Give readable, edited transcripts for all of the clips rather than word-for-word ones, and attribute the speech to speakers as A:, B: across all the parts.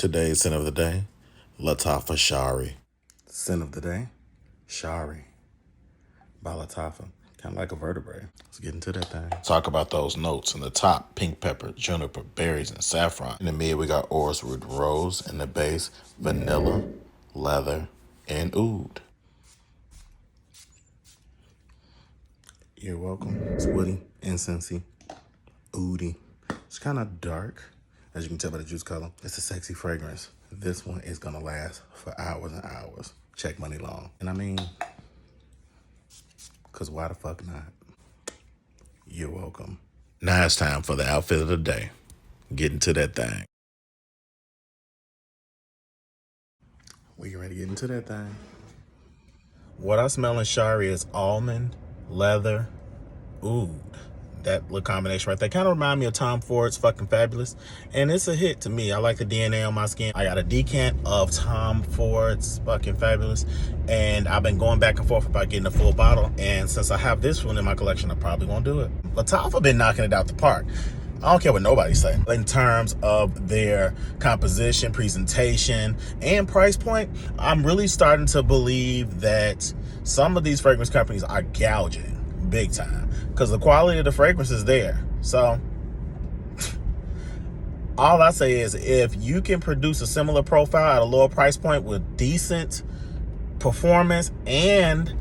A: Today's scent of the day, Lattafa Sha'ari. Scent of the day, Shaari by Lattafa. Kind of like a vertebrae. Let's get into that thing. Talk about those notes. In the top, pink pepper, juniper, berries, and saffron. In the mid, we got orris root rose. In the base, vanilla, leather, and oud. You're welcome. It's woody, incensey, oudy. It's kind of dark, as you can tell by the juice color. It's a sexy fragrance. This one is gonna last for hours and hours. Check money long. And I mean, cause why the fuck not? You're welcome. Now it's time for the outfit of the day. Get into that thing. We ready to get into that thing. What I smell in Shaari is almond, leather, oud. That little combination right there kind of remind me of Tom Ford's Fucking Fabulous. And it's a hit to me. I like the DNA on my skin. I got a decant of Tom Ford's Fucking Fabulous. And I've been going back and forth about getting a full bottle. And since I have this one in my collection, I probably won't do it. Lattafa been knocking it out the park. I don't care what nobody say. In terms of their composition, presentation, and price point, I'm really starting to believe that some of these fragrance companies are gouging big time because the quality of the fragrance is there. So all I say is if you can produce a similar profile at a lower price point with decent performance and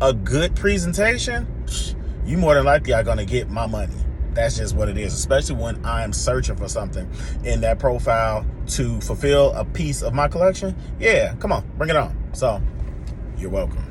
A: a good presentation, you more than likely are going to get my money. That's just what it is, especially when I'm searching for something in that profile to fulfill a piece of my collection. Yeah, come on, bring it on. So you're welcome.